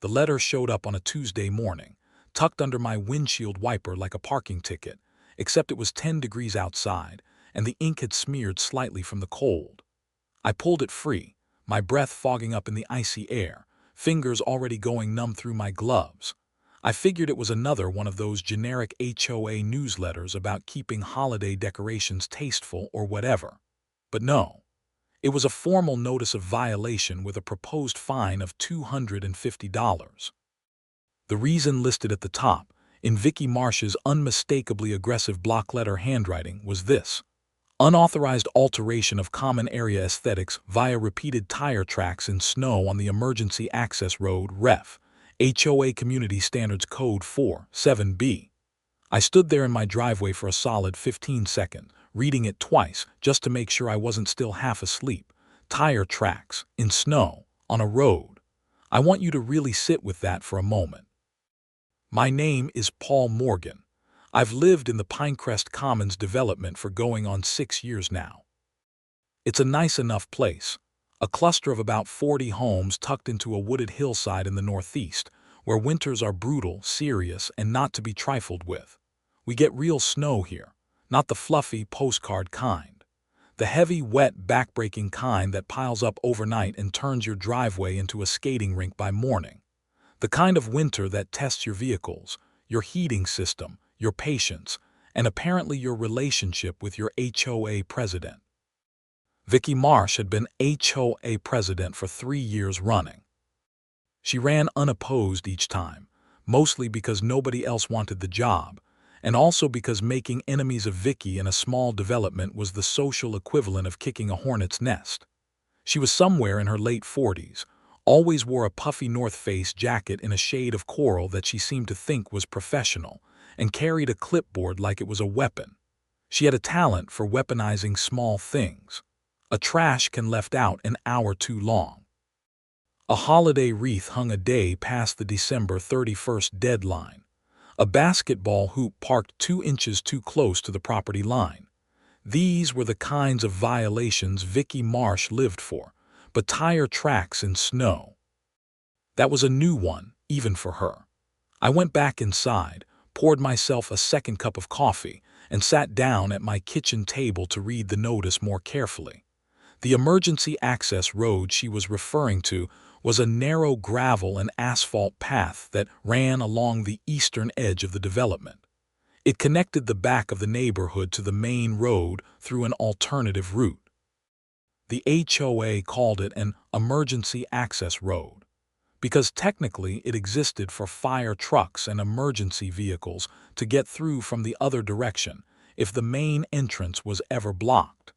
The letter showed up on a Tuesday morning, tucked under my windshield wiper like a parking ticket, except it was 10 degrees outside, and the ink had smeared slightly from the cold. I pulled it free, my breath fogging up in the icy air, fingers already going numb through my gloves. I figured it was another one of those generic HOA newsletters about keeping holiday decorations tasteful or whatever. But no, it was a formal notice of violation with a proposed fine of $250. The reason listed at the top, in Vicki Marsh's unmistakably aggressive block-letter handwriting, was this: unauthorized alteration of common area aesthetics via repeated tire tracks in snow on the Emergency Access Road Ref. HOA Community Standards Code 4.7b. I stood there in my driveway for a solid 15 seconds, reading it twice just to make sure I wasn't still half asleep. Tire tracks, in snow, on a road. I want you to really sit with that for a moment. My name is Paul Morgan. I've lived in the Pinecrest Commons development for going on 6 years now. It's a nice enough place, a cluster of about 40 homes tucked into a wooded hillside in the northeast, where winters are brutal, serious, and not to be trifled with. We get real snow here, not the fluffy postcard kind. The heavy, wet, backbreaking kind that piles up overnight and turns your driveway into a skating rink by morning. The kind of winter that tests your vehicles, your heating system, your patience, and apparently your relationship with your HOA president. Vicki Marsh had been HOA president for 3 years running. She ran unopposed each time, mostly because nobody else wanted the job, and also because making enemies of Vicki in a small development was the social equivalent of kicking a hornet's nest. She was somewhere in her late 40s, always wore a puffy North Face jacket in a shade of coral that she seemed to think was professional, and carried a clipboard like it was a weapon. She had a talent for weaponizing small things. A trash can left out an hour too long. A holiday wreath hung a day past the December 31st deadline. A basketball hoop parked 2 inches too close to the property line. These were the kinds of violations Vicki Marsh lived for, but tire tracks in snow. That was a new one, even for her. I went back inside, poured myself a second cup of coffee, and sat down at my kitchen table to read the notice more carefully. The emergency access road she was referring to was a narrow gravel and asphalt path that ran along the eastern edge of the development. It connected the back of the neighborhood to the main road through an alternative route. The HOA called it an emergency access road, because technically it existed for fire trucks and emergency vehicles to get through from the other direction if the main entrance was ever blocked.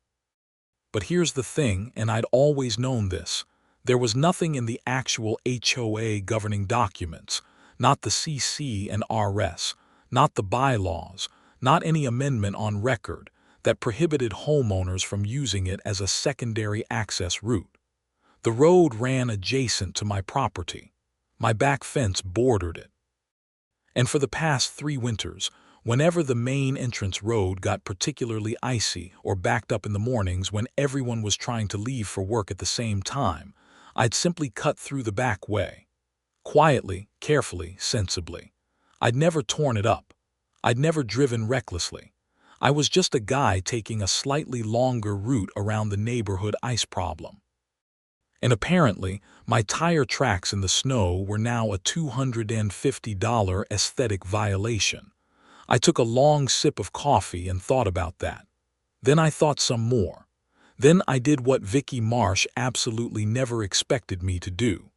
But here's the thing, and I'd always known this: there was nothing in the actual HOA governing documents, not the CC and RS, not the bylaws, not any amendment on record, that prohibited homeowners from using it as a secondary access route. The road ran adjacent to my property. My back fence bordered it. And for the past 3 winters, whenever the main entrance road got particularly icy or backed up in the mornings when everyone was trying to leave for work at the same time, I'd simply cut through the back way. Quietly, carefully, sensibly. I'd never torn it up. I'd never driven recklessly. I was just a guy taking a slightly longer route around the neighborhood ice problem. And apparently, my tire tracks in the snow were now a $250 aesthetic violation. I took a long sip of coffee and thought about that. Then I thought some more. Then I did what Vicki Marsh absolutely never expected me to do.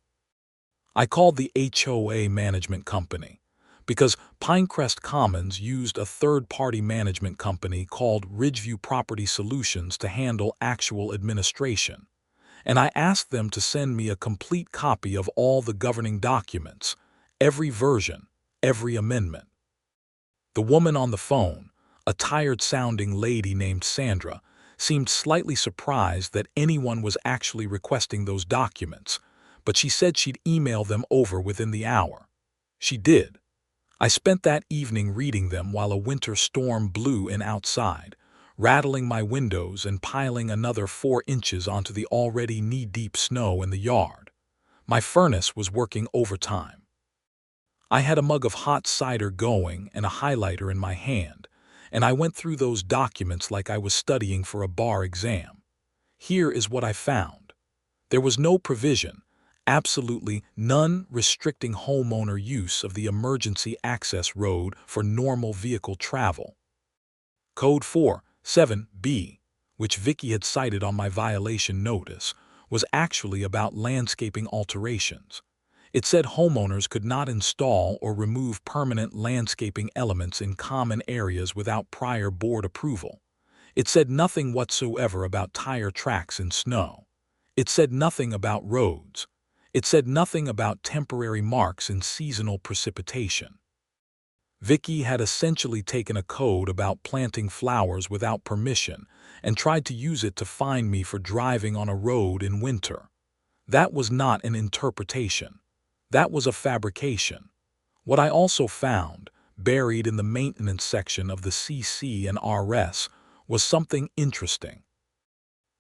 I called the HOA management company, because Pinecrest Commons used a third-party management company called Ridgeview Property Solutions to handle actual administration, and I asked them to send me a complete copy of all the governing documents, every version, every amendment. The woman on the phone, a tired-sounding lady named Sandra, seemed slightly surprised that anyone was actually requesting those documents, but she said she'd email them over within the hour. She did. I spent that evening reading them while a winter storm blew in outside, rattling my windows and piling another 4 inches onto the already knee-deep snow in the yard. My furnace was working overtime. I had a mug of hot cider going and a highlighter in my hand, and I went through those documents like I was studying for a bar exam. Here is what I found. There was no provision, absolutely none, restricting homeowner use of the emergency access road for normal vehicle travel. Code 47B, which Vicki had cited on my violation notice, was actually about landscaping alterations. It said homeowners could not install or remove permanent landscaping elements in common areas without prior board approval. It said nothing whatsoever about tire tracks in snow. It said nothing about roads. It said nothing about temporary marks in seasonal precipitation. Vicki had essentially taken a code about planting flowers without permission and tried to use it to fine me for driving on a road in winter. That was not an interpretation. That was a fabrication. What I also found, buried in the maintenance section of the CC and RS, was something interesting.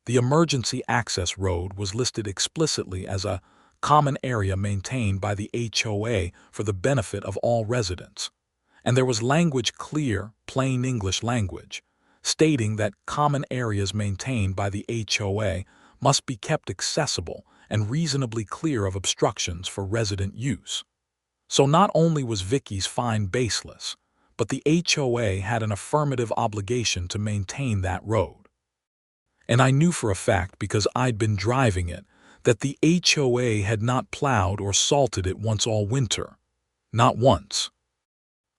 The emergency access road was listed explicitly as a common area maintained by the HOA for the benefit of all residents. And there was language, clear, plain English language, stating that common areas maintained by the HOA must be kept accessible and reasonably clear of obstructions for resident use. So not only was Vicki's fine baseless, but the HOA had an affirmative obligation to maintain that road. And I knew for a fact, because I'd been driving it, that the HOA had not plowed or salted it once all winter. Not once.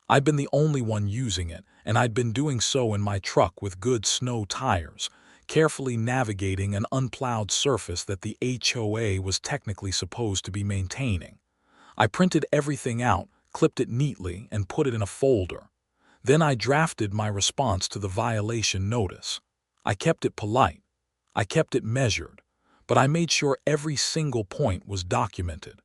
I'd been the only one using it, and I'd been doing so in my truck with good snow tires, carefully navigating an unplowed surface that the HOA was technically supposed to be maintaining. I printed everything out, clipped it neatly, and put it in a folder. Then I drafted my response to the violation notice. I kept it polite. I kept it measured, but I made sure every single point was documented.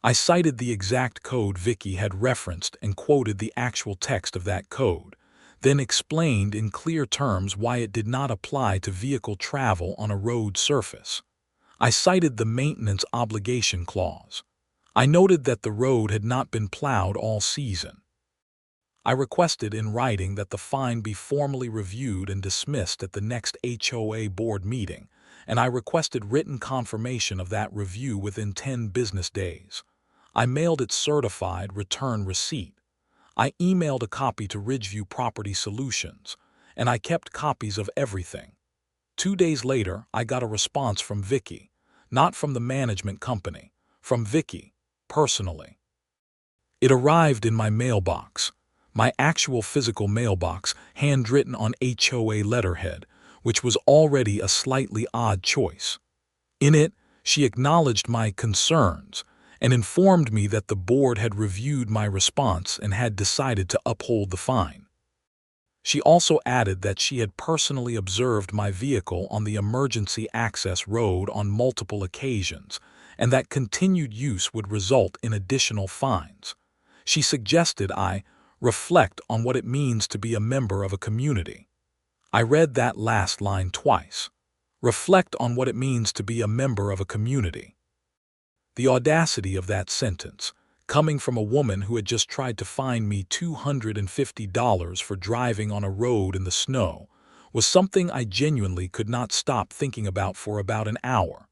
I cited the exact code Vicki had referenced and quoted the actual text of that code, then explained in clear terms why it did not apply to vehicle travel on a road surface. I cited the maintenance obligation clause. I noted that the road had not been plowed all season. I requested in writing that the fine be formally reviewed and dismissed at the next HOA board meeting, and I requested written confirmation of that review within 10 business days. I mailed it certified return receipt. I emailed a copy to Ridgeview Property Solutions, and I kept copies of everything. 2 days later, I got a response from Vicki, not from the management company, from Vicki, personally. It arrived in my mailbox, my actual physical mailbox, handwritten on HOA letterhead, which was already a slightly odd choice. In it, she acknowledged my concerns and informed me that the board had reviewed my response and had decided to uphold the fine. She also added that she had personally observed my vehicle on the emergency access road on multiple occasions and that continued use would result in additional fines. She suggested I reflect on what it means to be a member of a community. I read that last line twice. Reflect on what it means to be a member of a community. The audacity of that sentence, coming from a woman who had just tried to fine me $250 for driving on a road in the snow, was something I genuinely could not stop thinking about for about an hour.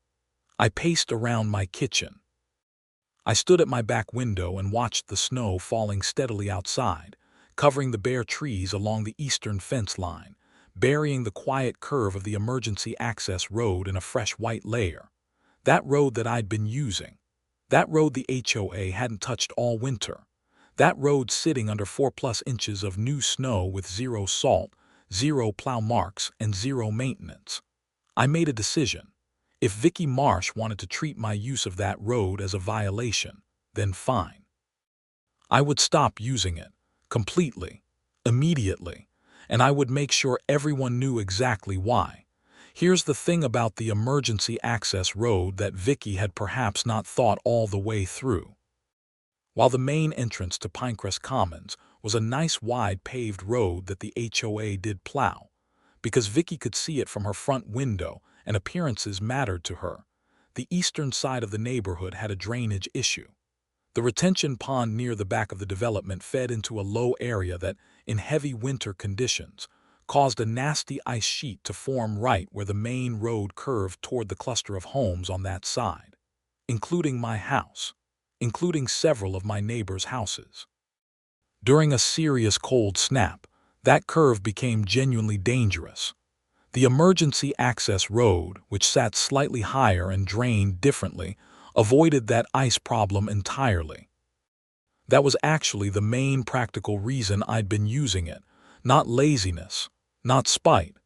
I paced around my kitchen. I stood at my back window and watched the snow falling steadily outside, covering the bare trees along the eastern fence line, burying the quiet curve of the emergency access road in a fresh white layer. That road that I'd been using. That road the HOA hadn't touched all winter. That road sitting under 4+ inches of new snow with 0 salt, 0 plow marks, and 0 maintenance. I made a decision. If Vicki Marsh wanted to treat my use of that road as a violation, then fine. I would stop using it, completely, immediately, and I would make sure everyone knew exactly why. Here's the thing about the emergency access road that Vicki had perhaps not thought all the way through. While the main entrance to Pinecrest Commons was a nice wide paved road that the HOA did plow, because Vicki could see it from her front window and appearances mattered to her, the eastern side of the neighborhood had a drainage issue. The retention pond near the back of the development fed into a low area that, in heavy winter conditions, caused a nasty ice sheet to form right where the main road curved toward the cluster of homes on that side, including my house, including several of my neighbors' houses. During a serious cold snap, that curve became genuinely dangerous. The emergency access road, which sat slightly higher and drained differently, avoided that ice problem entirely. That was actually the main practical reason I'd been using it, not laziness, not spite,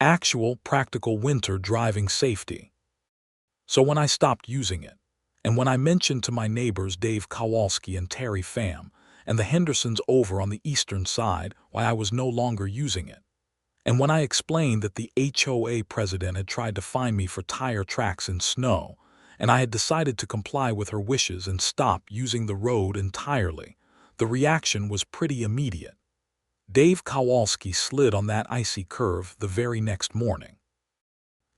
actual practical winter driving safety. So when I stopped using it, and when I mentioned to my neighbors Dave Kowalski and Terry Pham and the Hendersons over on the eastern side why I was no longer using it, and when I explained that the HOA president had tried to fine me for tire tracks in snow, and I had decided to comply with her wishes and stop using the road entirely, the reaction was pretty immediate. Dave Kowalski slid on that icy curve the very next morning.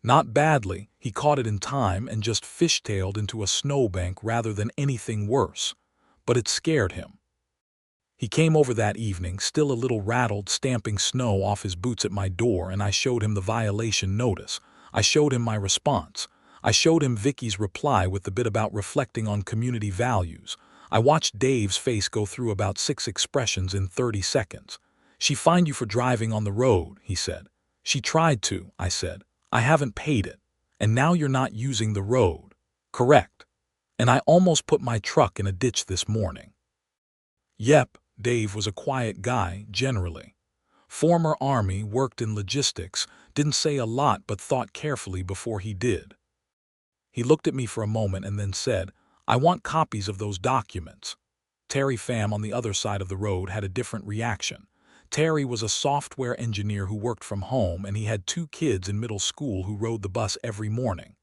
Not badly, he caught it in time and just fishtailed into a snowbank rather than anything worse, but it scared him. He came over that evening, still a little rattled, stamping snow off his boots at my door, and I showed him the violation notice. I showed him my response. I showed him Vicki's reply with the bit about reflecting on community values. I watched Dave's face go through about 6 expressions in 30 seconds. "She fined you for driving on the road," he said. "She tried to," I said. "I haven't paid it. And now you're not using the road. Correct. And I almost put my truck in a ditch this morning." Yep. Dave was a quiet guy, generally. Former Army, worked in logistics, didn't say a lot but thought carefully before he did. He looked at me for a moment and then said, "I want copies of those documents." Terry Pham on the other side of the road had a different reaction. Terry was a software engineer who worked from home, and he had 2 kids in middle school who rode the bus every morning.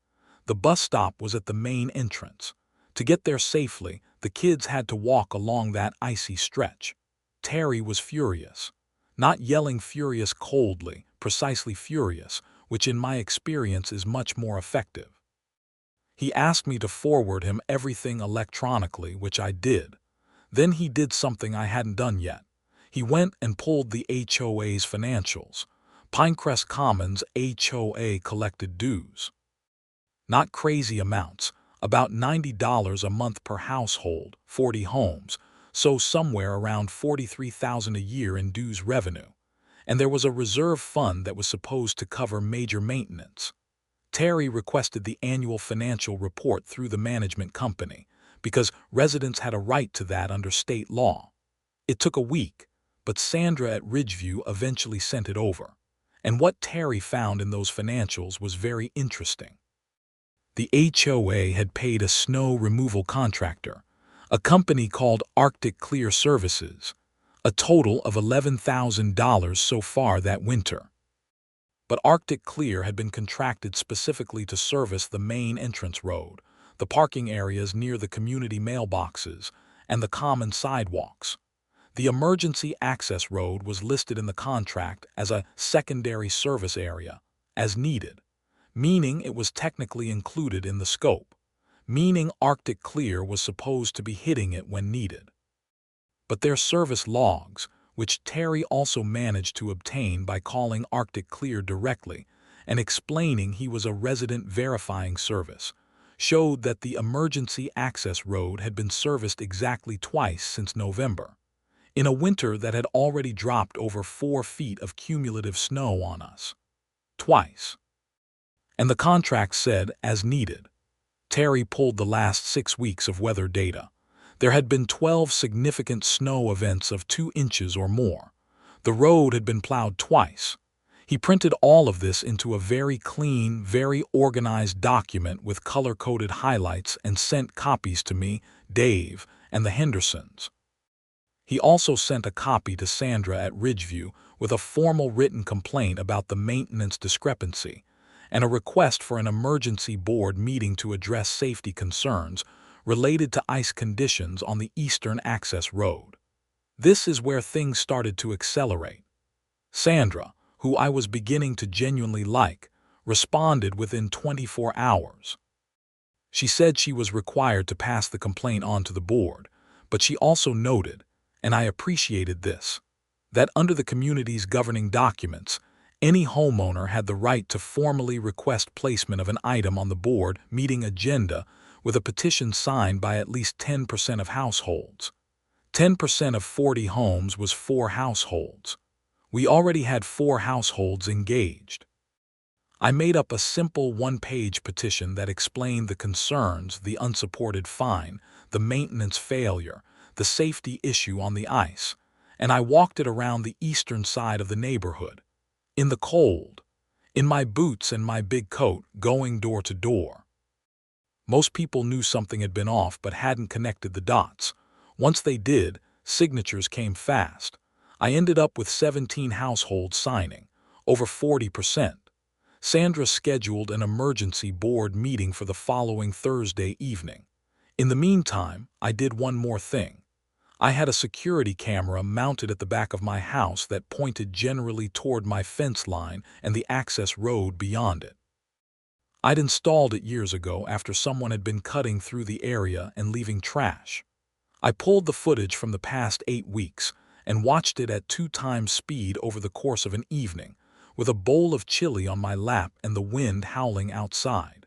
The bus stop was at the main entrance. To get there safely, the kids had to walk along that icy stretch. Terry was furious. Not yelling furious coldly, precisely furious, which in my experience is much more effective. He asked me to forward him everything electronically, which I did. Then he did something I hadn't done yet. He went and pulled the HOA's financials. Pinecrest Commons HOA collected dues. Not crazy amounts, about $90 a month per household, 40 homes, so somewhere around $43,000 a year in dues revenue. And there was a reserve fund that was supposed to cover major maintenance. Terry requested the annual financial report through the management company, because residents had a right to that under state law. It took a week, but Sandra at Ridgeview eventually sent it over. And what Terry found in those financials was very interesting. The HOA had paid a snow removal contractor, a company called Arctic Clear Services, a total of $11,000 so far that winter. But Arctic Clear had been contracted specifically to service the main entrance road, the parking areas near the community mailboxes, and the common sidewalks. The emergency access road was listed in the contract as a secondary service area, as needed, meaning it was technically included in the scope, meaning Arctic Clear was supposed to be hitting it when needed. But their service logs, which Terry also managed to obtain by calling Arctic Clear directly and explaining he was a resident verifying service, showed that the emergency access road had been serviced exactly twice since November, in a winter that had already dropped over 4 feet of cumulative snow on us. Twice. And the contract said, as needed. Terry pulled the last 6 weeks of weather data. There had been 12 significant snow events of 2 inches or more. The road had been plowed twice. He printed all of this into a very clean, very organized document with color-coded highlights and sent copies to me, Dave, and the Hendersons. He also sent a copy to Sandra at Ridgeview with a formal written complaint about the maintenance discrepancy and a request for an emergency board meeting to address safety concerns related to ice conditions on the eastern access road. This is where things started to accelerate. Sandra, who I was beginning to genuinely like, responded within 24 hours. She said she was required to pass the complaint on to the board, but she also noted, and I appreciated this, that under the community's governing documents, any homeowner had the right to formally request placement of an item on the board meeting agenda with a petition signed by at least 10% of households. 10% of 40 homes was 4 households. We already had 4 households engaged. I made up a simple one-page petition that explained the concerns, the unsupported fine, the maintenance failure, the safety issue on the ice, and I walked it around the eastern side of the neighborhood, in the cold, in my boots and my big coat, going door to door. Most people knew something had been off but hadn't connected the dots. Once they did, signatures came fast. I ended up with 17 households signing, over 40%. Sandra scheduled an emergency board meeting for the following Thursday evening. In the meantime, I did one more thing. I had a security camera mounted at the back of my house that pointed generally toward my fence line and the access road beyond it. I'd installed it years ago after someone had been cutting through the area and leaving trash. I pulled the footage from the past 8 weeks and watched it at 2 times speed over the course of an evening, with a bowl of chili on my lap and the wind howling outside.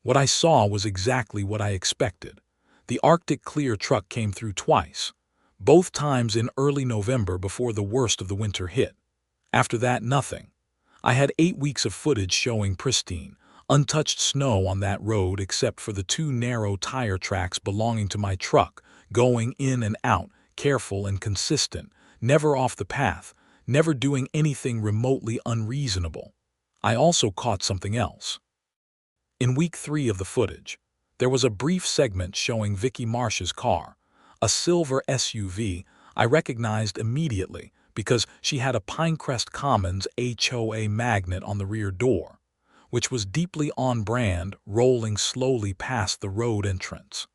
What I saw was exactly what I expected. The Arctic Clear truck came through twice, both times in early November before the worst of the winter hit. After that, nothing. I had 8 weeks of footage showing pristine, untouched snow on that road except for the 2 narrow tire tracks belonging to my truck, going in and out, careful and consistent, never off the path, never doing anything remotely unreasonable. I also caught something else. In week 3 of the footage, there was a brief segment showing Vicki Marsh's car, a silver SUV I recognized immediately because she had a Pinecrest Commons HOA magnet on the rear door, which was deeply on brand, rolling slowly past the road entrance.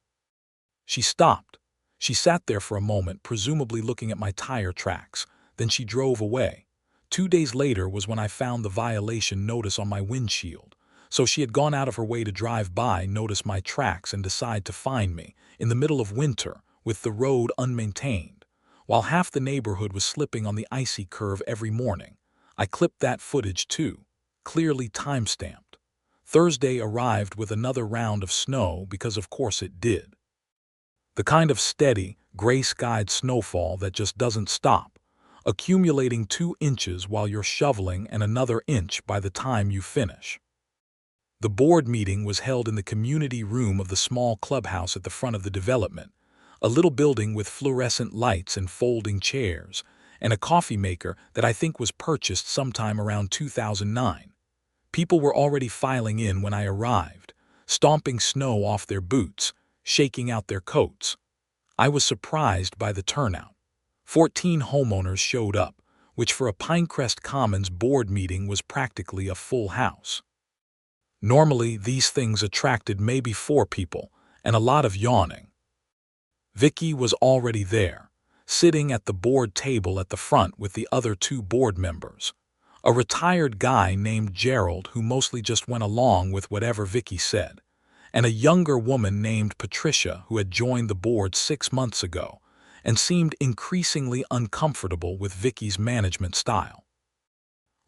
She stopped. She sat there for a moment, presumably looking at my tire tracks. Then she drove away. 2 days later was when I found the violation notice on my windshield. So she had gone out of her way to drive by, notice my tracks, and decide to find me, in the middle of winter, with the road unmaintained, while half the neighborhood was slipping on the icy curve every morning. I clipped that footage too, clearly time-stamped. Thursday arrived with another round of snow because of course it did. The kind of steady, gray-skied snowfall that just doesn't stop, accumulating 2 inches while you're shoveling and another inch by the time you finish. The board meeting was held in the community room of the small clubhouse at the front of the development, a little building with fluorescent lights and folding chairs, and a coffee maker that I think was purchased sometime around 2009. People were already filing in when I arrived, stomping snow off their boots, shaking out their coats. I was surprised by the turnout. 14 homeowners showed up, which for a Pinecrest Commons board meeting was practically a full house. Normally, these things attracted maybe 4 people, and a lot of yawning. Vicki was already there, sitting at the board table at the front with the other 2 board members. A retired guy named Gerald who mostly just went along with whatever Vicki said, and a younger woman named Patricia who had joined the board 6 months ago and seemed increasingly uncomfortable with Vicki's management style.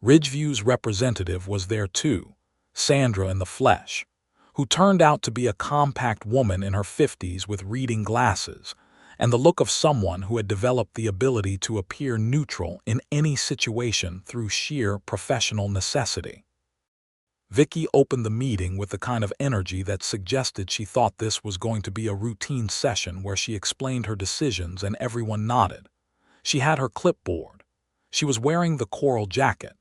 Ridgeview's representative was there too, Sandra in the flesh, who turned out to be a compact woman in her 50s with reading glasses and the look of someone who had developed the ability to appear neutral in any situation through sheer professional necessity. Vicki opened the meeting with the kind of energy that suggested she thought this was going to be a routine session where she explained her decisions and everyone nodded. She had her clipboard. She was wearing the coral jacket.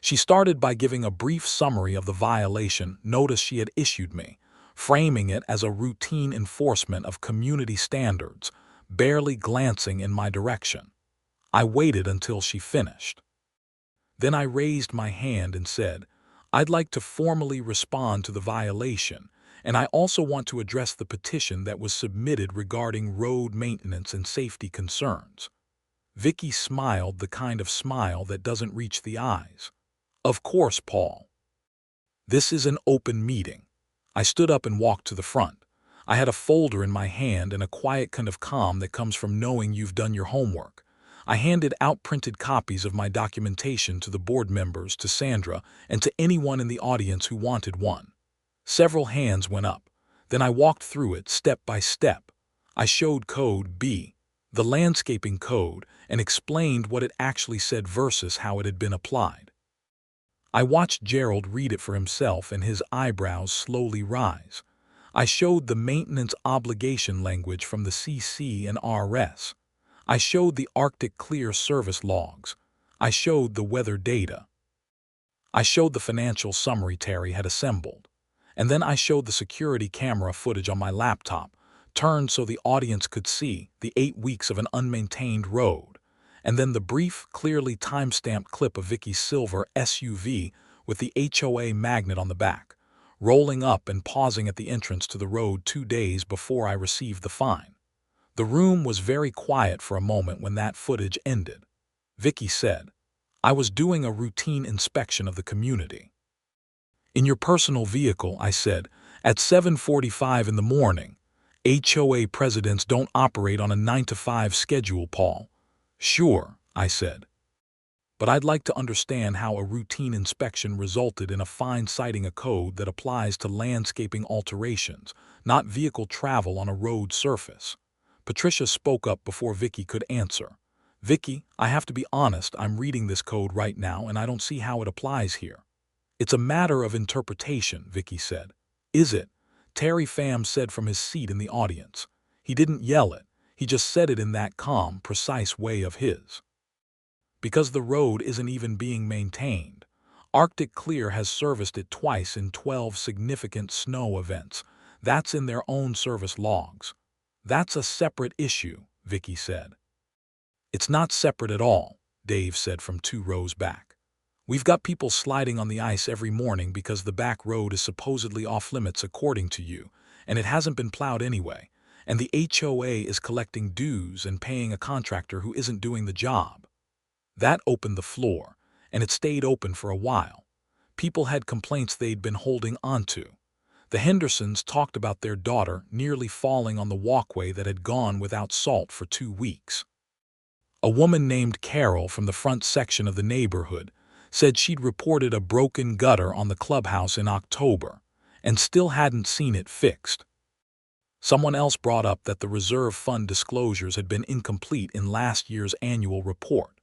She started by giving a brief summary of the violation notice she had issued me, framing it as a routine enforcement of community standards, barely glancing in my direction. I waited until she finished. Then I raised my hand and said, "I'd like to formally respond to the violation, and I also want to address the petition that was submitted regarding road maintenance and safety concerns." Vicki smiled, the kind of smile that doesn't reach the eyes. "Of course, Paul. This is an open meeting. I stood up and walked to the front. I had a folder in my hand and a quiet kind of calm that comes from knowing you've done your homework. I handed out printed copies of my documentation to the board members, to Sandra, and to anyone in the audience who wanted one. Several hands went up. Then I walked through it step by step. I showed Code B, the landscaping code, and explained what it actually said versus how it had been applied. I watched Gerald read it for himself and his eyebrows slowly rise. I showed the maintenance obligation language from the CC and RS. I showed the Arctic Clear service logs. I showed the weather data. I showed the financial summary Terry had assembled. And then I showed the security camera footage on my laptop, turned so the audience could see the 8 weeks of an unmaintained road, and then the brief, clearly time-stamped clip of Vicki's silver SUV with the HOA magnet on the back, rolling up and pausing at the entrance to the road 2 days before I received the fine. The room was very quiet for a moment when that footage ended. Vicki said, "I was doing a routine inspection of the community." "In your personal vehicle," I said, "at 7:45 in the morning. HOA presidents don't operate on a 9-to-5 schedule, Paul." "Sure," I said. "But I'd like to understand how a routine inspection resulted in a fine citing a code that applies to landscaping alterations, not vehicle travel on a road surface." Patricia spoke up before Vicki could answer. "Vicki, I have to be honest, I'm reading this code right now and I don't see how it applies here." "It's a matter of interpretation," Vicki said. "Is it?" Terry Pham said from his seat in the audience. He didn't yell it, he just said it in that calm, precise way of his. "Because the road isn't even being maintained. Arctic Clear has serviced it twice in 12 significant snow events. That's in their own service logs." "That's a separate issue," Vicki said. "It's not separate at all," Dave said from 2 rows back. "We've got people sliding on the ice every morning because the back road is supposedly off-limits according to you, and it hasn't been plowed anyway, and the HOA is collecting dues and paying a contractor who isn't doing the job." That opened the floor, and it stayed open for a while. People had complaints they'd been holding onto. The Hendersons talked about their daughter nearly falling on the walkway that had gone without salt for 2 weeks. A woman named Carol from the front section of the neighborhood said she'd reported a broken gutter on the clubhouse in October and still hadn't seen it fixed. Someone else brought up that the reserve fund disclosures had been incomplete in last year's annual report.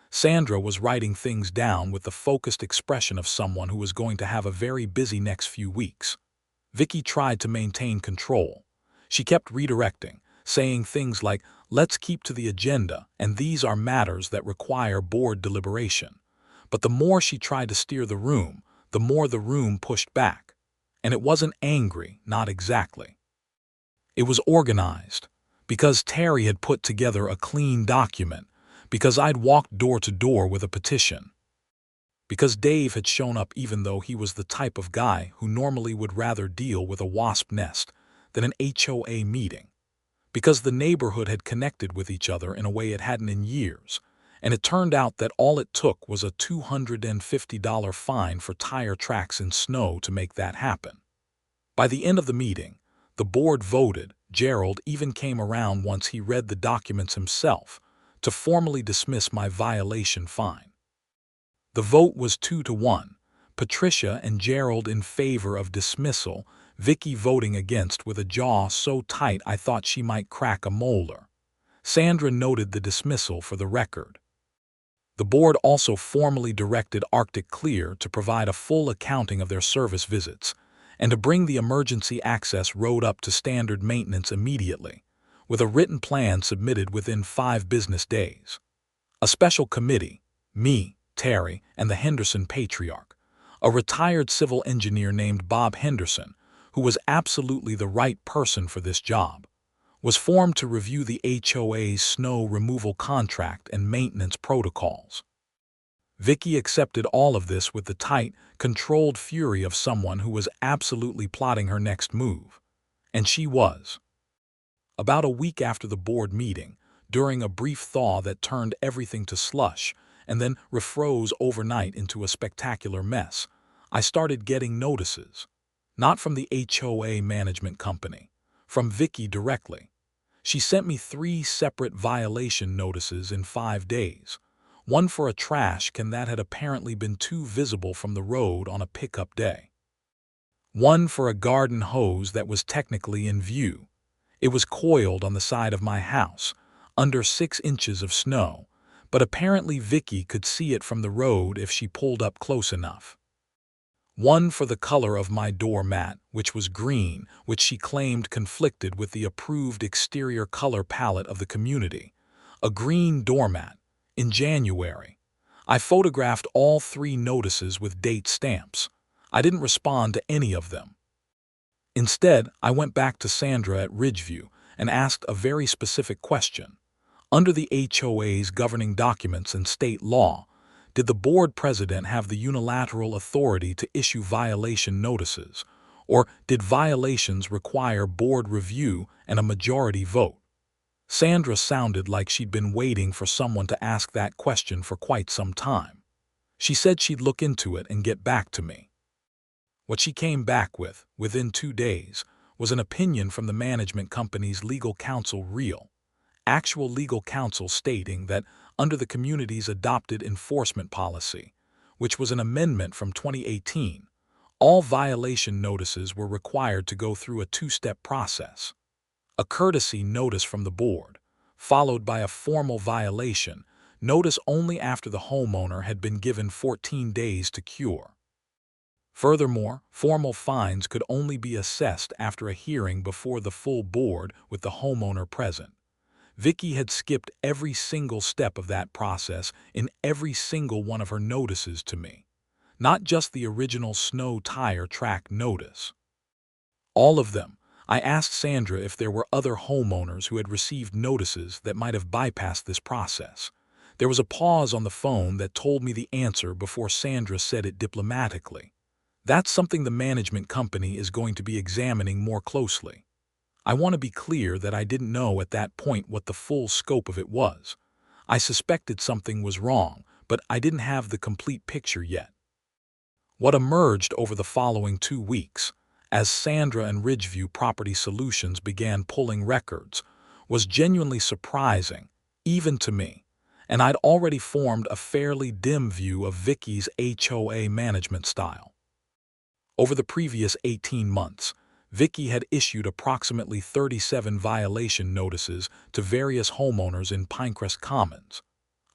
Sandra was writing things down with the focused expression of someone who was going to have a very busy next few weeks. Vicki tried to maintain control. She kept redirecting, saying things like, "Let's keep to the agenda, and these are matters that require board deliberation." But the more she tried to steer the room, the more the room pushed back. And it wasn't angry, not exactly. It was organized. Because Terry had put together a clean document. Because I'd walked door to door with a petition. Because Dave had shown up even though he was the type of guy who normally would rather deal with a wasp nest than an HOA meeting. Because the neighborhood had connected with each other in a way it hadn't in years, and it turned out that all it took was a $250 fine for tire tracks in snow to make that happen. By the end of the meeting, the board voted. Gerald even came around once he read the documents himself to formally dismiss my violation fine. The vote was 2-1, Patricia and Gerald in favor of dismissal, Vicki voting against with a jaw so tight I thought she might crack a molar. Sandra noted the dismissal for the record. The board also formally directed Arctic Clear to provide a full accounting of their service visits and to bring the emergency access road up to standard maintenance immediately, with a written plan submitted within 5 business days. A special committee, me, Terry, and the Henderson patriarch, a retired civil engineer named Bob Henderson, who was absolutely the right person for this job, was formed to review the HOA's snow removal contract and maintenance protocols. Vicki accepted all of this with the tight, controlled fury of someone who was absolutely plotting her next move. And she was. About a week after the board meeting, during a brief thaw that turned everything to slush and then refroze overnight into a spectacular mess, I started getting notices. Not from the HOA management company, from Vicki directly. She sent me 3 separate violation notices in 5 days. One for a trash can that had apparently been too visible from the road on a pickup day. One for a garden hose that was technically in view. It was coiled on the side of my house, under 6 inches of snow, but apparently Vicki could see it from the road if she pulled up close enough. One for the color of my doormat, which was green, which she claimed conflicted with the approved exterior color palette of the community. A green doormat, in January. I photographed all 3 notices with date stamps. I didn't respond to any of them. Instead, I went back to Sandra at Ridgeview and asked a very specific question. Under the HOA's governing documents and state law, did the board president have the unilateral authority to issue violation notices, or did violations require board review and a majority vote? Sandra sounded like she'd been waiting for someone to ask that question for quite some time. She said she'd look into it and get back to me. What she came back with, within 2 days, was an opinion from the management company's legal counsel actual legal counsel stating that under the community's adopted enforcement policy, which was an amendment from 2018, all violation notices were required to go through a 2-step process. A courtesy notice from the board, followed by a formal violation notice only after the homeowner had been given 14 days to cure. Furthermore, formal fines could only be assessed after a hearing before the full board with the homeowner present. Vicki had skipped every single step of that process in every single one of her notices to me, not just the original snow tire track notice. All of them. I asked Sandra if there were other homeowners who had received notices that might have bypassed this process. There was a pause on the phone that told me the answer before Sandra said it diplomatically. That's something the management company is going to be examining more closely. I want to be clear that I didn't know at that point what the full scope of it was. I suspected something was wrong, but I didn't have the complete picture yet. What emerged over the following 2 weeks, as Sandra and Ridgeview Property Solutions began pulling records, was genuinely surprising, even to me, and I'd already formed a fairly dim view of Vicki's HOA management style. Over the previous 18 months, Vicki had issued approximately 37 violation notices to various homeowners in Pinecrest Commons.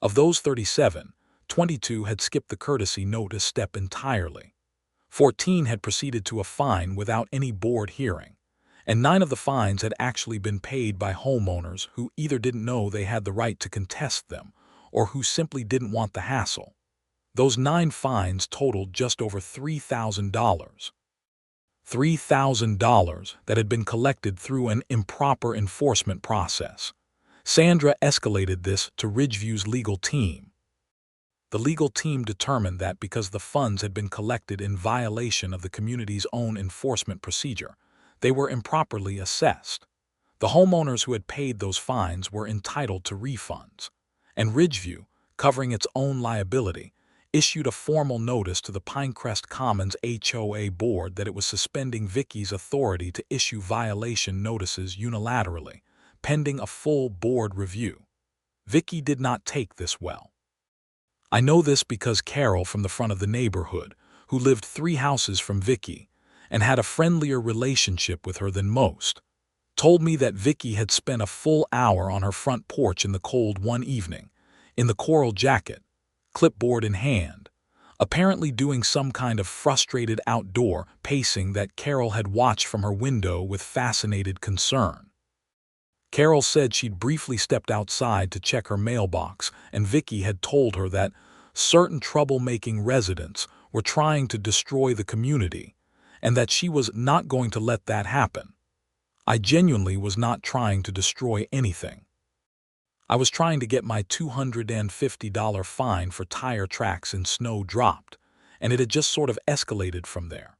Of those 37, 22 had skipped the courtesy notice step entirely. 14 had proceeded to a fine without any board hearing, and 9 of the fines had actually been paid by homeowners who either didn't know they had the right to contest them or who simply didn't want the hassle. Those 9 fines totaled just over $3,000. $3,000 that had been collected through an improper enforcement process. Sandra escalated this to Ridgeview's legal team. The legal team determined that because the funds had been collected in violation of the community's own enforcement procedure, they were improperly assessed. The homeowners who had paid those fines were entitled to refunds, and Ridgeview, covering its own liability, issued a formal notice to the Pinecrest Commons HOA board that it was suspending Vicki's authority to issue violation notices unilaterally, pending a full board review. Vicki did not take this well. I know this because Carol from the front of the neighborhood, who lived 3 houses from Vicki and had a friendlier relationship with her than most, told me that Vicki had spent a full hour on her front porch in the cold one evening, in the coral jacket, clipboard in hand, apparently doing some kind of frustrated outdoor pacing that Carol had watched from her window with fascinated concern. Carol said she'd briefly stepped outside to check her mailbox, and Vicki had told her that certain troublemaking residents were trying to destroy the community, and that she was not going to let that happen. I genuinely was not trying to destroy anything. I was trying to get my $250 fine for tire tracks in snow dropped, and it had just sort of escalated from there.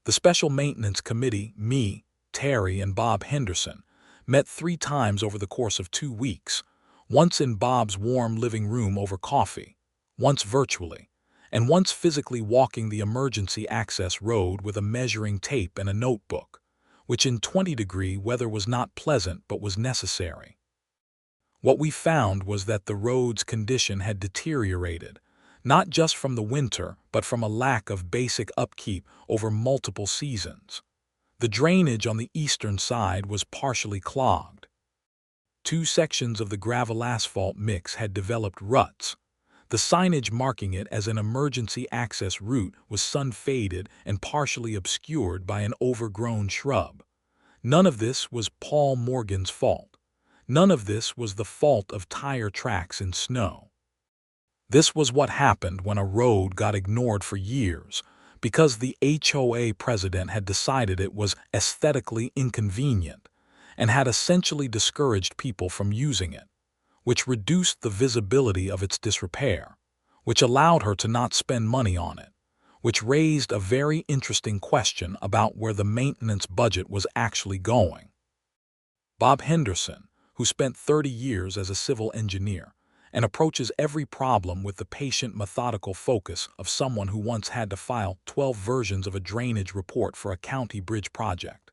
The Special Maintenance Committee, me, Terry, and Bob Henderson, met 3 times over the course of 2 weeks, once in Bob's warm living room over coffee, once virtually, and once physically walking the emergency access road with a measuring tape and a notebook, which in 20-degree weather was not pleasant but was necessary. What we found was that the road's condition had deteriorated, not just from the winter, but from a lack of basic upkeep over multiple seasons. The drainage on the eastern side was partially clogged. Two sections of the gravel-asphalt mix had developed ruts. The signage marking it as an emergency access route was sun-faded and partially obscured by an overgrown shrub. None of this was Paul Morgan's fault. None of this was the fault of tire tracks in snow. This was what happened when a road got ignored for years, because the HOA president had decided it was aesthetically inconvenient and had essentially discouraged people from using it, which reduced the visibility of its disrepair, which allowed her to not spend money on it, which raised a very interesting question about where the maintenance budget was actually going. Bob Henderson, who spent 30 years as a civil engineer and approaches every problem with the patient, methodical focus of someone who once had to file 12 versions of a drainage report for a county bridge project,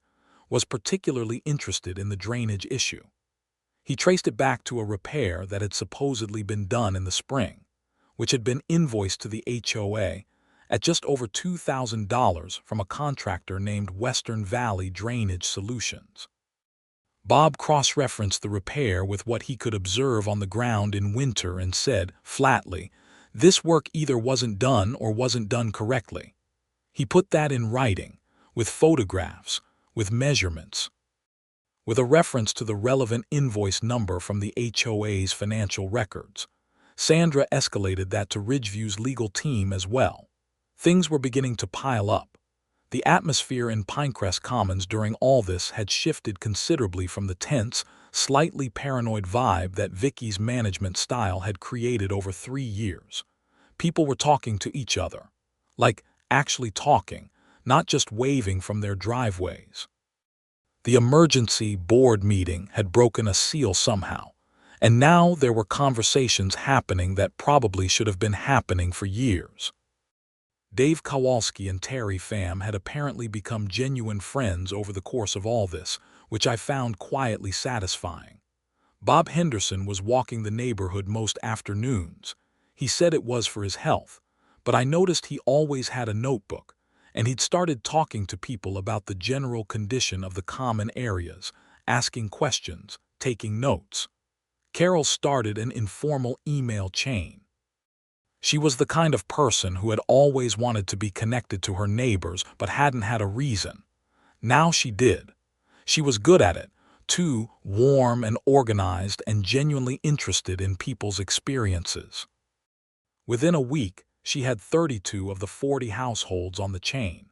was particularly interested in the drainage issue. He traced it back to a repair that had supposedly been done in the spring, which had been invoiced to the HOA at just over $2,000 from a contractor named Western Valley Drainage Solutions. Bob cross-referenced the repair with what he could observe on the ground in winter and said, flatly, this work either wasn't done or wasn't done correctly. He put that in writing, with photographs, with measurements, with a reference to the relevant invoice number from the HOA's financial records. Sandra escalated that to Ridgeview's legal team as well. Things were beginning to pile up. The atmosphere in Pinecrest Commons during all this had shifted considerably from the tense, slightly paranoid vibe that Vicki's management style had created over 3 years. People were talking to each other. Like, actually talking, not just waving from their driveways. The emergency board meeting had broken a seal somehow, and now there were conversations happening that probably should have been happening for years. Dave Kowalski and Terry Pham had apparently become genuine friends over the course of all this, which I found quietly satisfying. Bob Henderson was walking the neighborhood most afternoons. He said it was for his health, but I noticed he always had a notebook, and he'd started talking to people about the general condition of the common areas, asking questions, taking notes. Carol started an informal email chain. She was the kind of person who had always wanted to be connected to her neighbors but hadn't had a reason. Now she did. She was good at it, too, warm and organized and genuinely interested in people's experiences. Within a week, she had 32 of the 40 households on the chain.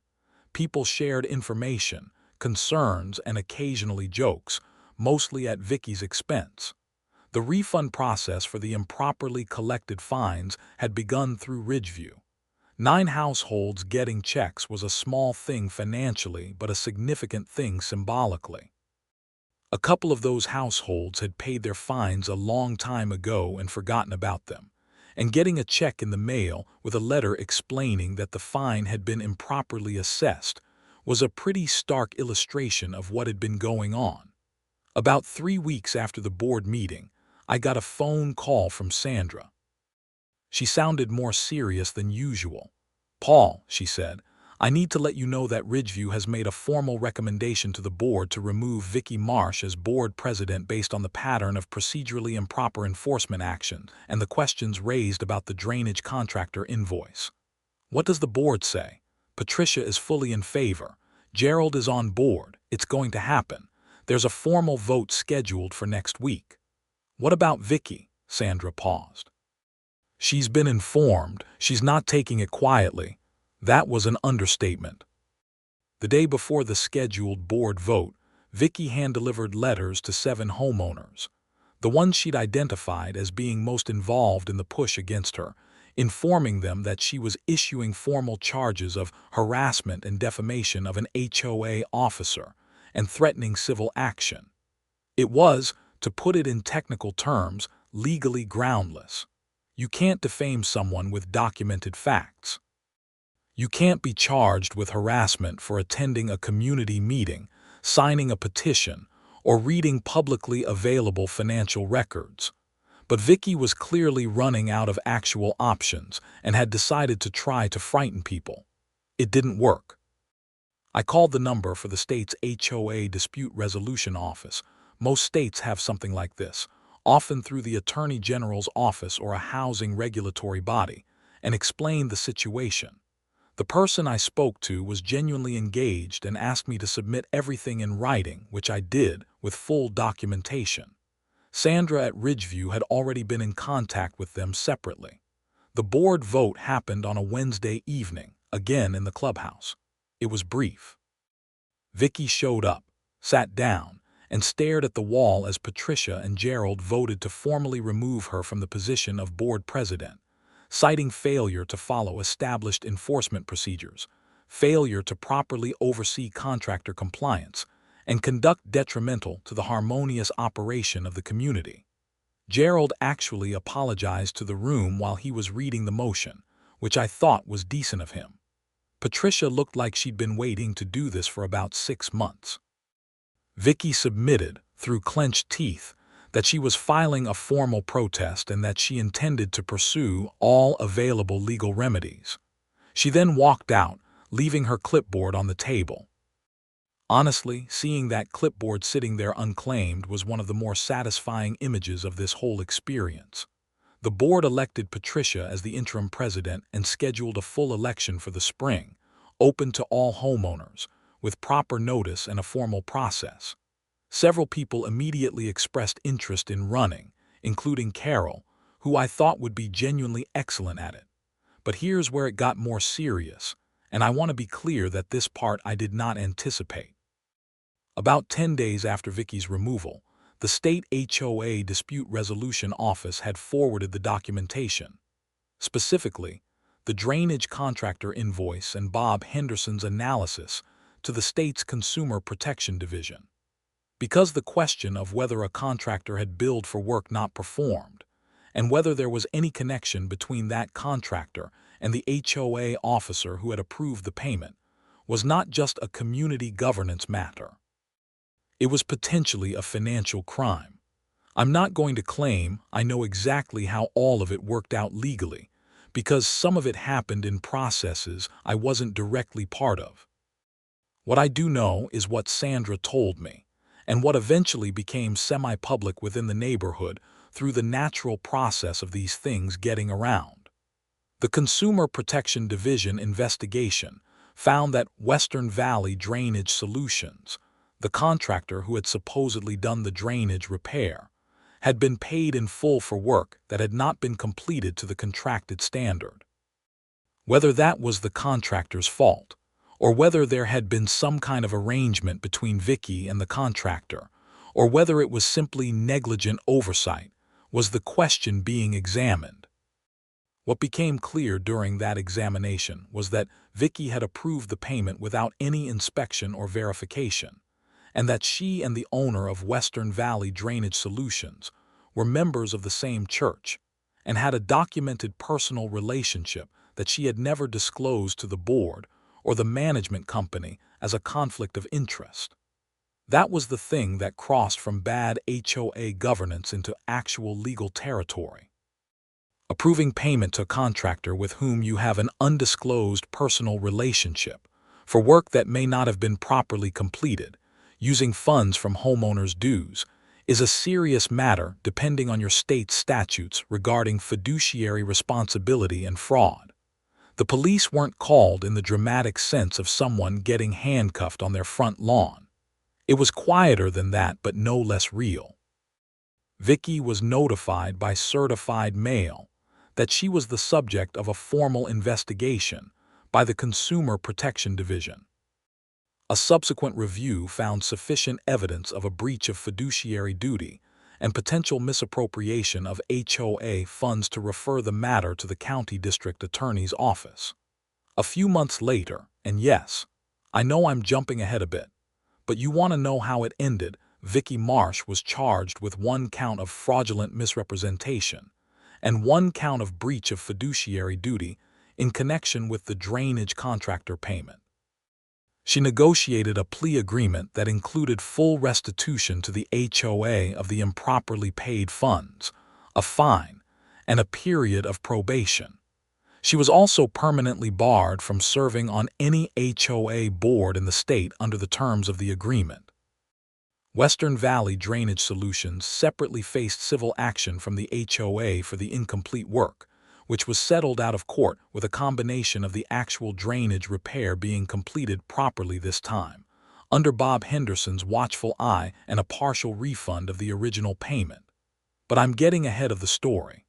People shared information, concerns, and occasionally jokes, mostly at Vicki's expense. The refund process for the improperly collected fines had begun through Ridgeview. 9 households getting checks was a small thing financially, but a significant thing symbolically. A couple of those households had paid their fines a long time ago and forgotten about them, and getting a check in the mail with a letter explaining that the fine had been improperly assessed was a pretty stark illustration of what had been going on. About 3 weeks after the board meeting, I got a phone call from Sandra. She sounded more serious than usual. Paul, she said, I need to let you know that Ridgeview has made a formal recommendation to the board to remove Vicki Marsh as board president based on the pattern of procedurally improper enforcement action and the questions raised about the drainage contractor invoice. What does the board say? Patricia is fully in favor. Gerald is on board. It's going to happen. There's a formal vote scheduled for next week. What about Vicki? Sandra paused. She's been informed. She's not taking it quietly. That was an understatement. The day before the scheduled board vote, Vicki hand-delivered letters to 7 homeowners, the ones she'd identified as being most involved in the push against her, informing them that she was issuing formal charges of harassment and defamation of an HOA officer and threatening civil action. It was, to put it in technical terms, legally groundless. You can't defame someone with documented facts. You can't be charged with harassment for attending a community meeting, signing a petition, or reading publicly available financial records. But Vicki was clearly running out of actual options and had decided to try to frighten people. It didn't work. I called the number for the state's HOA dispute resolution office. Most states have something like this, often through the Attorney General's office or a housing regulatory body, and explained the situation. The person I spoke to was genuinely engaged and asked me to submit everything in writing, which I did, with full documentation. Sandra at Ridgeview had already been in contact with them separately. The board vote happened on a Wednesday evening, again in the clubhouse. It was brief. Vicki showed up, sat down, and stared at the wall as Patricia and Gerald voted to formally remove her from the position of board president, citing failure to follow established enforcement procedures, failure to properly oversee contractor compliance, and conduct detrimental to the harmonious operation of the community. Gerald actually apologized to the room while he was reading the motion, which I thought was decent of him. Patricia looked like she'd been waiting to do this for about 6 months. Vicki submitted, through clenched teeth, that she was filing a formal protest and that she intended to pursue all available legal remedies. She then walked out, leaving her clipboard on the table. Honestly, seeing that clipboard sitting there unclaimed was one of the more satisfying images of this whole experience. The board elected Patricia as the interim president and scheduled a full election for the spring, open to all homeowners, with proper notice and a formal process. Several people immediately expressed interest in running, including Carol, who I thought would be genuinely excellent at it. But here's where it got more serious, and I want to be clear that this part I did not anticipate. About 10 days after Vicki's removal, the state HOA dispute resolution office had forwarded the documentation. Specifically, the drainage contractor invoice and Bob Henderson's analysis to the state's Consumer Protection Division. Because the question of whether a contractor had billed for work not performed, and whether there was any connection between that contractor and the HOA officer who had approved the payment, was not just a community governance matter. It was potentially a financial crime. I'm not going to claim I know exactly how all of it worked out legally, because some of it happened in processes I wasn't directly part of. What I do know is what Sandra told me, and what eventually became semi-public within the neighborhood through the natural process of these things getting around. The Consumer Protection Division investigation found that Western Valley Drainage Solutions, the contractor who had supposedly done the drainage repair, had been paid in full for work that had not been completed to the contracted standard. Whether that was the contractor's fault, or whether there had been some kind of arrangement between Vicki and the contractor, or whether it was simply negligent oversight, was the question being examined. What became clear during that examination was that Vicki had approved the payment without any inspection or verification, and that she and the owner of Western Valley Drainage Solutions were members of the same church and had a documented personal relationship that she had never disclosed to the board or the management company as a conflict of interest. That was the thing that crossed from bad HOA governance into actual legal territory. Approving payment to a contractor with whom you have an undisclosed personal relationship for work that may not have been properly completed, using funds from homeowners' dues, is a serious matter depending on your state's statutes regarding fiduciary responsibility and fraud. The police weren't called in the dramatic sense of someone getting handcuffed on their front lawn. It was quieter than that, but no less real. Vicki was notified by certified mail that she was the subject of a formal investigation by the Consumer Protection Division. A subsequent review found sufficient evidence of a breach of fiduciary duty and potential misappropriation of HOA funds to refer the matter to the county district attorney's office. A few months later, and yes, I know I'm jumping ahead a bit, but you want to know how it ended, Vicki Marsh was charged with 1 count of fraudulent misrepresentation and 1 count of breach of fiduciary duty in connection with the drainage contractor payment. She negotiated a plea agreement that included full restitution to the HOA of the improperly paid funds, a fine, and a period of probation. She was also permanently barred from serving on any HOA board in the state under the terms of the agreement. Western Valley Drainage Solutions separately faced civil action from the HOA for the incomplete work, which was settled out of court with a combination of the actual drainage repair being completed properly this time, under Bob Henderson's watchful eye, and a partial refund of the original payment. But I'm getting ahead of the story.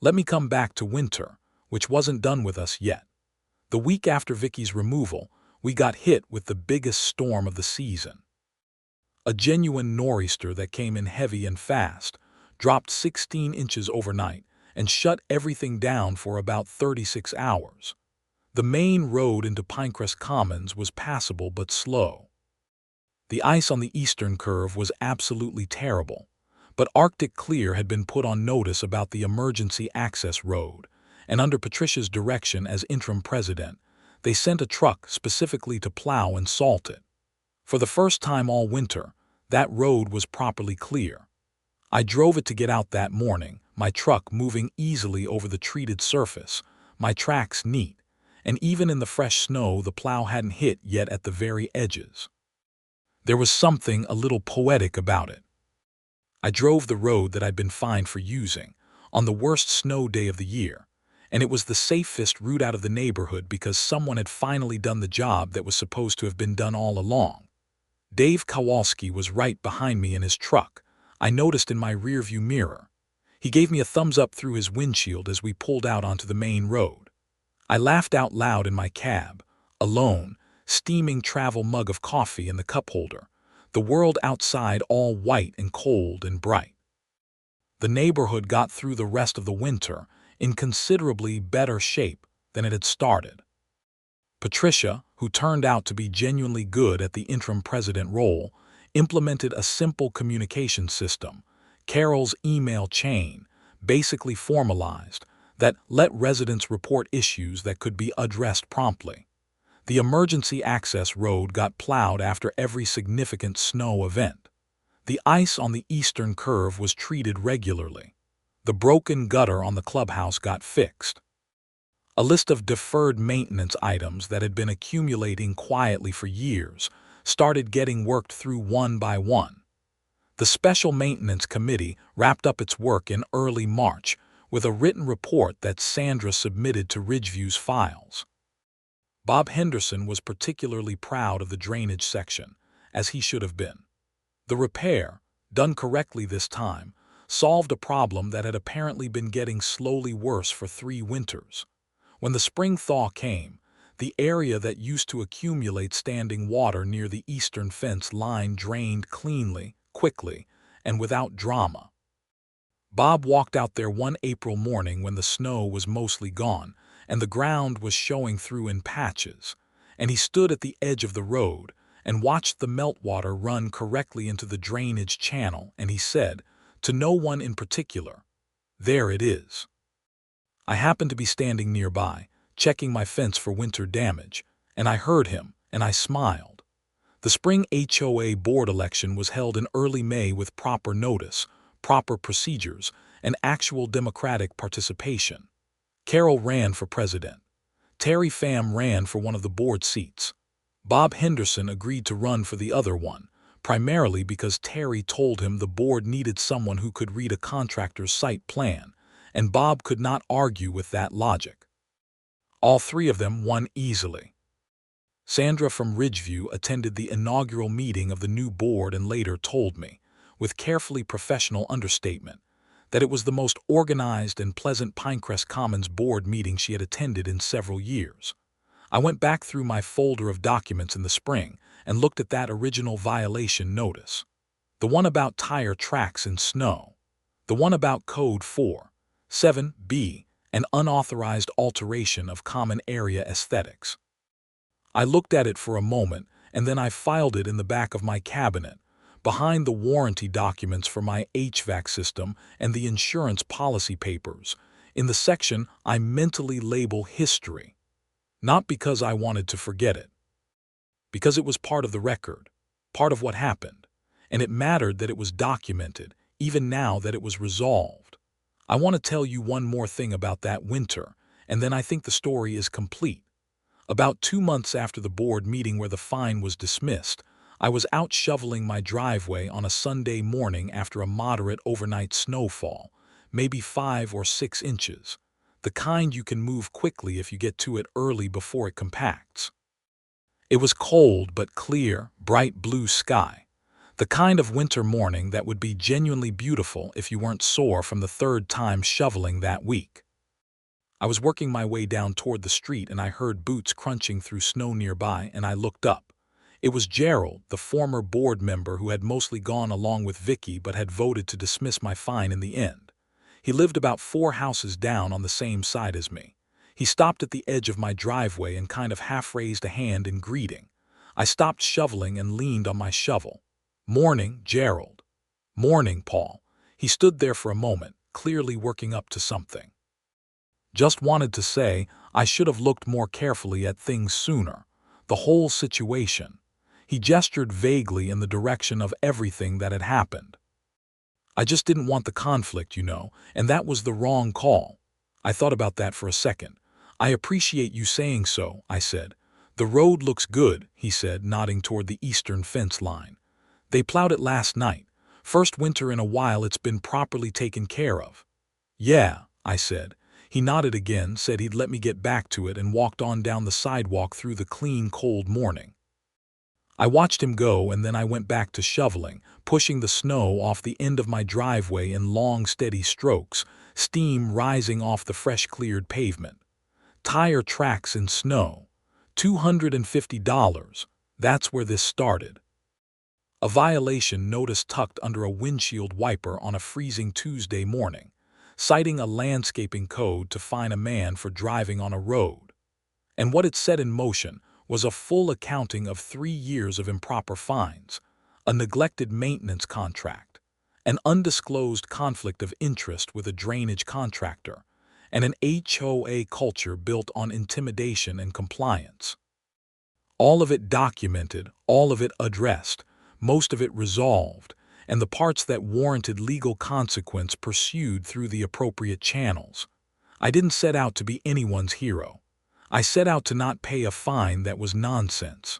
Let me come back to winter, which wasn't done with us yet. The week after Vicki's removal, we got hit with the biggest storm of the season. A genuine nor'easter that came in heavy and fast, dropped 16 inches overnight, and shut everything down for about 36 hours. The main road into Pinecrest Commons was passable but slow. The ice on the eastern curve was absolutely terrible, but Arctic Clear had been put on notice about the emergency access road, and under Patricia's direction as interim president, they sent a truck specifically to plow and salt it. For the first time all winter, that road was properly clear. I drove it to get out that morning, my truck moving easily over the treated surface, my tracks neat, and even in the fresh snow the plow hadn't hit yet at the very edges. There was something a little poetic about it. I drove the road that I'd been fined for using, on the worst snow day of the year, and it was the safest route out of the neighborhood because someone had finally done the job that was supposed to have been done all along. Dave Kowalski was right behind me in his truck, I noticed in my rearview mirror. He gave me a thumbs up through his windshield as we pulled out onto the main road. I laughed out loud in my cab, alone, steaming travel mug of coffee in the cup holder, the world outside all white and cold and bright. The neighborhood got through the rest of the winter in considerably better shape than it had started. Patricia, who turned out to be genuinely good at the interim president role, implemented a simple communication system, Carol's email chain, basically formalized, that let residents report issues that could be addressed promptly. The emergency access road got plowed after every significant snow event. The ice on the eastern curve was treated regularly. The broken gutter on the clubhouse got fixed. A list of deferred maintenance items that had been accumulating quietly for years started getting worked through one by one. The Special Maintenance Committee wrapped up its work in early March with a written report that Sandra submitted to Ridgeview's files. Bob Henderson was particularly proud of the drainage section, as he should have been. The repair, done correctly this time, solved a problem that had apparently been getting slowly worse for 3 winters. When the spring thaw came, the area that used to accumulate standing water near the eastern fence line drained cleanly, quickly, and without drama. Bob walked out there one April morning when the snow was mostly gone and the ground was showing through in patches, and he stood at the edge of the road and watched the meltwater run correctly into the drainage channel, and he said, to no one in particular, "There it is." I happened to be standing nearby, checking my fence for winter damage, and I heard him, and I smiled. The spring HOA board election was held in early May with proper notice, proper procedures, and actual democratic participation. Carol ran for president. Terry Pham ran for one of the board seats. Bob Henderson agreed to run for the other one, primarily because Terry told him the board needed someone who could read a contractor's site plan, and Bob could not argue with that logic. All 3 of them won easily. Sandra from Ridgeview attended the inaugural meeting of the new board and later told me, with carefully professional understatement, that it was the most organized and pleasant Pinecrest Commons board meeting she had attended in several years. I went back through my folder of documents in the spring and looked at that original violation notice. The one about tire tracks in snow. The one about Code 4.7b, an unauthorized alteration of common area aesthetics. I looked at it for a moment, and then I filed it in the back of my cabinet, behind the warranty documents for my HVAC system and the insurance policy papers, In the section, I mentally label history, not because I wanted to forget it, because it was part of the record, part of what happened, and it mattered that it was documented, even now that it was resolved. I want to tell you one more thing about that winter, and then I think the story is complete. About 2 months after the board meeting where the fine was dismissed, I was out shoveling my driveway on a Sunday morning after a moderate overnight snowfall, maybe 5 or 6 inches, the kind you can move quickly if you get to it early before it compacts. It was cold but clear, bright blue sky, the kind of winter morning that would be genuinely beautiful if you weren't sore from the third time shoveling that week. I was working my way down toward the street and I heard boots crunching through snow nearby, and I looked up. It was Gerald, the former board member who had mostly gone along with Vicki but had voted to dismiss my fine in the end. He lived about 4 houses down on the same side as me. He stopped at the edge of my driveway and kind of half raised a hand in greeting. I stopped shoveling and leaned on my shovel. "Morning, Gerald." "Morning, Paul." He stood there for a moment, clearly working up to something. "Just wanted to say I should have looked more carefully at things sooner. The whole situation." He gestured vaguely in the direction of everything that had happened. "I just didn't want the conflict, and that was the wrong call." I thought about that for a second. "I appreciate you saying so," I said. "The road looks good," he said, nodding toward the eastern fence line. "They plowed it last night. First winter in a while it's been properly taken care of." "Yeah," I said. He nodded again, said he'd let me get back to it, and walked on down the sidewalk through the clean, cold morning. I watched him go, and then I went back to shoveling, pushing the snow off the end of my driveway in long, steady strokes, steam rising off the fresh-cleared pavement. Tire tracks in snow. $250. That's where this started. A violation notice tucked under a windshield wiper on a freezing Tuesday morning, citing a landscaping code to fine a man for driving on a road. And what it set in motion was a full accounting of 3 years of improper fines, a neglected maintenance contract, an undisclosed conflict of interest with a drainage contractor, and an HOA culture built on intimidation and compliance. All of it documented, all of it addressed, most of it resolved, and the parts that warranted legal consequence pursued through the appropriate channels. I didn't set out to be anyone's hero. I set out to not pay a fine that was nonsense.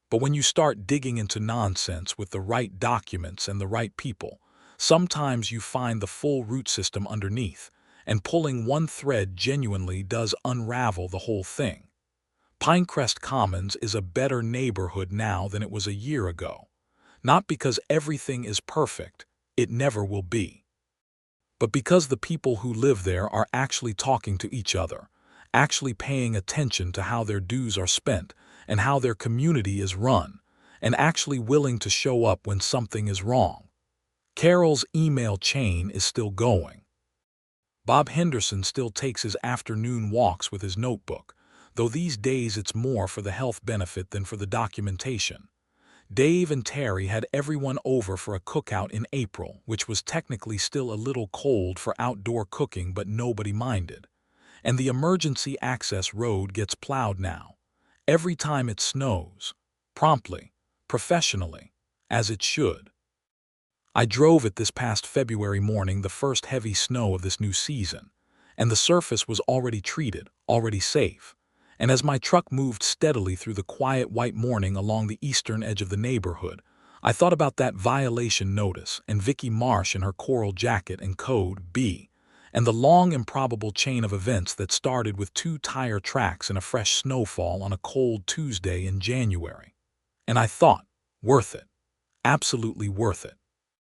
But when you start digging into nonsense with the right documents and the right people, sometimes you find the full root system underneath, and pulling one thread genuinely does unravel the whole thing. Pinecrest Commons is a better neighborhood now than it was a year ago. Not because everything is perfect, it never will be, but because the people who live there are actually talking to each other, actually paying attention to how their dues are spent and how their community is run, and actually willing to show up when something is wrong. Carol's email chain is still going. Bob Henderson still takes his afternoon walks with his notebook, though these days it's more for the health benefit than for the documentation. Dave and Terry had everyone over for a cookout in April, which was technically still a little cold for outdoor cooking, but nobody minded. And the emergency access road gets plowed now, every time it snows, promptly, professionally, as it should. I drove it this past February morning, the first heavy snow of this new season, and the surface was already treated, already safe. And as my truck moved steadily through the quiet white morning along the eastern edge of the neighborhood, I thought about that violation notice and Vicki Marsh in her coral jacket and code B, and the long improbable chain of events that started with 2 tire tracks and a fresh snowfall on a cold Tuesday in January. And I thought, worth it. Absolutely worth it.